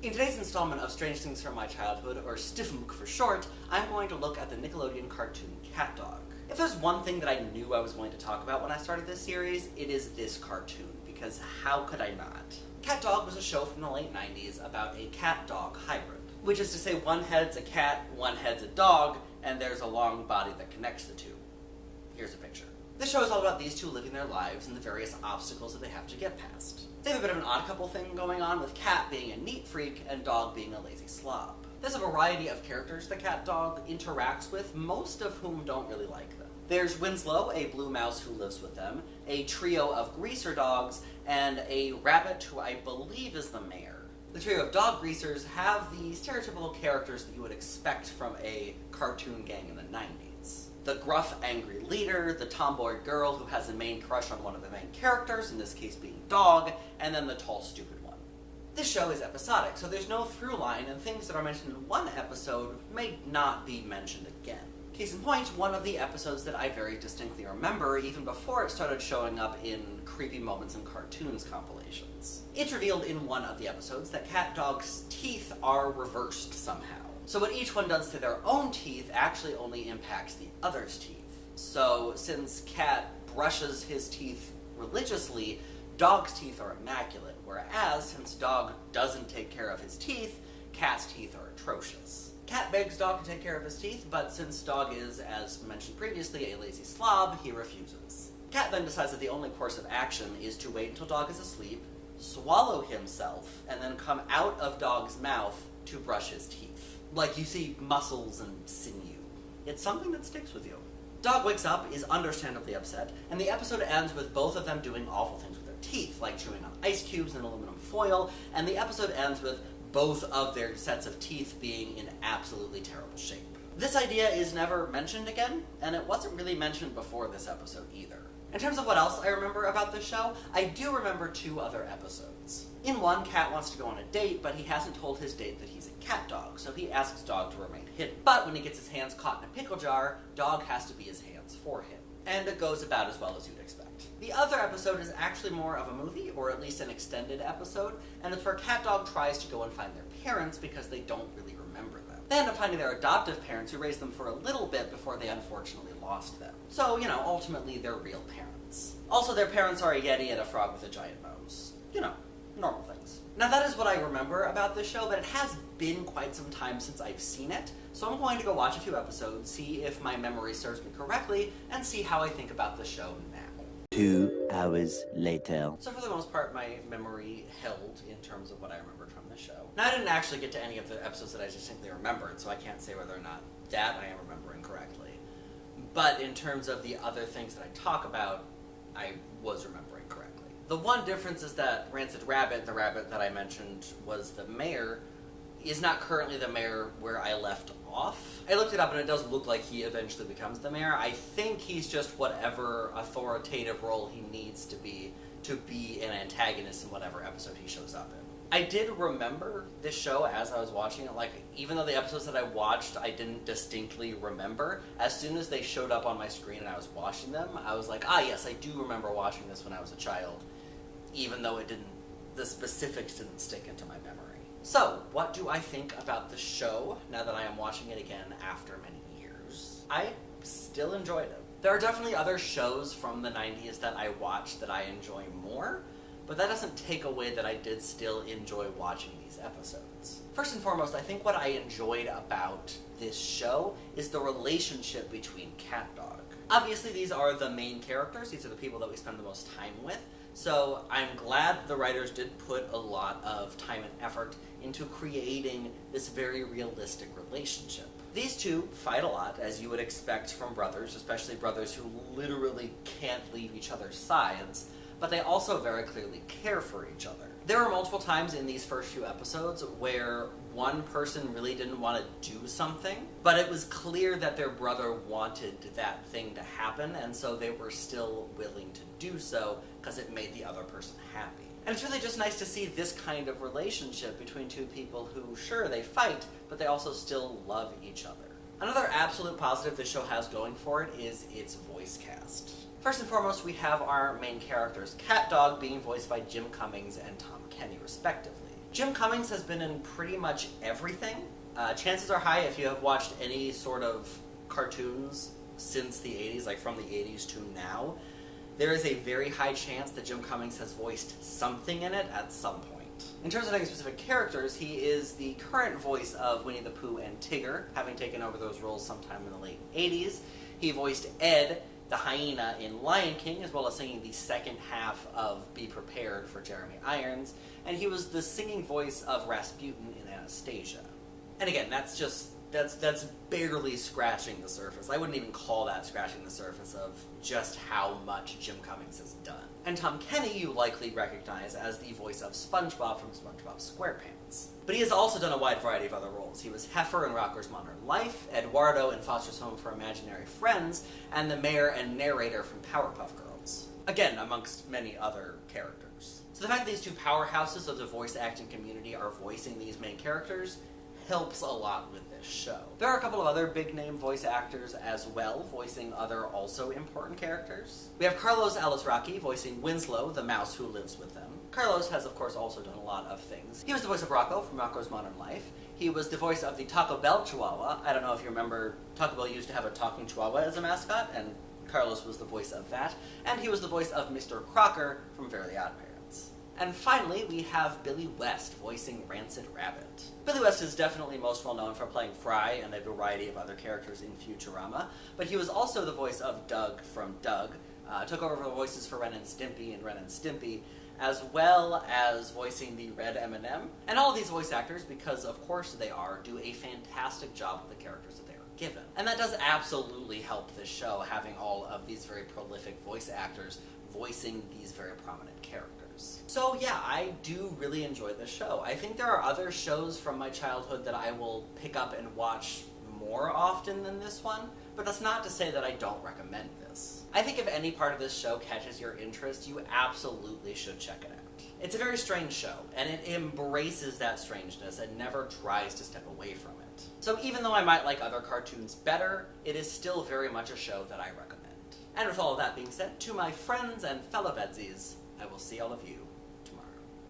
In today's installment of Strange Things from My Childhood, or Stiffmuk for short, I'm going to look at the Nickelodeon cartoon CatDog. If there's one thing that I knew I was going to talk about when I started this series, it is this cartoon, because how could I not? CatDog was a show from the late 90s about a cat-dog hybrid, which is to say one head's a cat, one head's a dog, and there's a long body that connects the two. Here's a picture. This show is all about these two living their lives and the various obstacles that they have to get past. They have a bit of an odd couple thing going on, with Cat being a neat freak and Dog being a lazy slob. There's a variety of characters the CatDog interacts with, most of whom don't really like them. There's Winslow, a blue mouse who lives with them, a trio of greaser dogs, and a rabbit who I believe is the mayor. The trio of dog greasers have the stereotypical characters that you would expect from a cartoon gang in the 90s. The gruff, angry leader, the tomboy girl who has a main crush on one of the main characters, in this case being Dog, and then the tall, stupid one. This show is episodic, so there's no through line, and things that are mentioned in one episode may not be mentioned again. Case in point, one of the episodes that I very distinctly remember, even before it started showing up in Creepy Moments in Cartoons compilations. It's revealed in one of the episodes that CatDog's teeth are reversed somehow. So what each one does to their own teeth actually only impacts the other's teeth. So since Cat brushes his teeth religiously, Dog's teeth are immaculate, whereas since Dog doesn't take care of his teeth, Cat's teeth are atrocious. Cat begs Dog to take care of his teeth, but since Dog is, as mentioned previously, a lazy slob, he refuses. Cat then decides that the only course of action is to wait until Dog is asleep, swallow himself, and then come out of Dog's mouth to brush his teeth. Like you see muscles and sinew. It's something that sticks with you. Dog wakes up, is understandably upset, and the episode ends with both of them doing awful things with their teeth, like chewing on ice cubes and aluminum foil, and the episode ends with both of their sets of teeth being in absolutely terrible shape. This idea is never mentioned again, and it wasn't really mentioned before this episode either. In terms of what else I remember about this show, I do remember two other episodes. In one, Cat wants to go on a date, but he hasn't told his date that he's a cat dog, so he asks Dog to remain hidden. But when he gets his hands caught in a pickle jar, Dog has to be his hands for him. And it goes about as well as you'd expect. The other episode is actually more of a movie, or at least an extended episode, and it's where CatDog tries to go and find their parents because they don't really remember them. They end up finding their adoptive parents who raised them for a little bit before they unfortunately lost them. So, ultimately they're real parents. Also, their parents are a yeti and a frog with a giant nose. Normal things. Now that is what I remember about this show, but it has been quite some time since I've seen it, so I'm going to go watch a few episodes, see if my memory serves me correctly, and see how I think about the show now. 2 hours later. So for the most part, my memory held in terms of what I remembered from the show. Now I didn't actually get to any of the episodes that I distinctly remembered, so I can't say whether or not that I am remembering correctly. But in terms of the other things that I talk about, I was remembering correctly. The one difference is that Rancid Rabbit, the rabbit that I mentioned was the mayor, is not currently the mayor where I left off. I looked it up and it does look like he eventually becomes the mayor. I think he's just whatever authoritative role he needs to be an antagonist in whatever episode he shows up in. I did remember this show as I was watching it, even though the episodes that I watched I didn't distinctly remember, as soon as they showed up on my screen and I was watching them, I was like, yes, I do remember watching this when I was a child, even though the specifics didn't stick into my memory. So, what do I think about the show now that I am watching it again after many years? I still enjoyed it. There are definitely other shows from the 90s that I watch that I enjoy more, but that doesn't take away that I did still enjoy watching these episodes. First and foremost, I think what I enjoyed about this show is the relationship between CatDog. Obviously, these are the main characters. These are the people that we spend the most time with. So I'm glad the writers did put a lot of time and effort into creating this very realistic relationship. These two fight a lot, as you would expect from brothers, especially brothers who literally can't leave each other's sides, but they also very clearly care for each other. There were multiple times in these first few episodes where one person really didn't want to do something, but it was clear that their brother wanted that thing to happen, and so they were still willing to do so because it made the other person happy. And it's really just nice to see this kind of relationship between two people who, sure, they fight, but they also still love each other. Another absolute positive this show has going for it is its voice cast. First and foremost, we have our main characters, CatDog being voiced by Jim Cummings and Tom Kenny, respectively. Jim Cummings has been in pretty much everything. Chances are high, if you have watched any sort of cartoons since the 80s, like from the 80s to now, there is a very high chance that Jim Cummings has voiced something in it at some point. In terms of any specific characters, he is the current voice of Winnie the Pooh and Tigger, having taken over those roles sometime in the late 80s. He voiced Ed, the hyena, in Lion King, as well as singing the second half of Be Prepared for Jeremy Irons, and he was the singing voice of Rasputin in Anastasia. And again, that's barely scratching the surface. I wouldn't even call that scratching the surface of just how much Jim Cummings has done. And Tom Kenny you likely recognize as the voice of SpongeBob from SpongeBob SquarePants. But he has also done a wide variety of other roles. He was Heifer in Rocko's Modern Life, Eduardo in Foster's Home for Imaginary Friends, and the mayor and narrator from Powerpuff Girls. Again, amongst many other characters. So the fact that these two powerhouses of the voice acting community are voicing these main characters helps a lot with this show. There are a couple of other big-name voice actors as well, voicing other also important characters. We have Carlos Alazraqui voicing Winslow, the mouse who lives with them. Carlos has, of course, also done a lot of things. He was the voice of Rocco from Rocko's Modern Life. He was the voice of the Taco Bell Chihuahua. I don't know if you remember, Taco Bell used to have a talking Chihuahua as a mascot, and Carlos was the voice of that. And he was the voice of Mr. Crocker from Fairly Odd Parents. And finally, we have Billy West voicing Rancid Rabbit. Billy West is definitely most well known for playing Fry and a variety of other characters in Futurama, but he was also the voice of Doug from Doug, took over the voices for Ren and Stimpy in Ren and Stimpy, as well as voicing the Red M&M. And all of these voice actors, because of course they are, do a fantastic job with the characters that they are given. And that does absolutely help this show, having all of these very prolific voice actors voicing these very prominent characters. So yeah, I do really enjoy this show. I think there are other shows from my childhood that I will pick up and watch more often than this one, but that's not to say that I don't recommend this. I think if any part of this show catches your interest, you absolutely should check it out. It's a very strange show, and it embraces that strangeness and never tries to step away from it. So even though I might like other cartoons better, it is still very much a show that I recommend. And with all of that being said, to my friends and fellow VEDSies, I will see all of you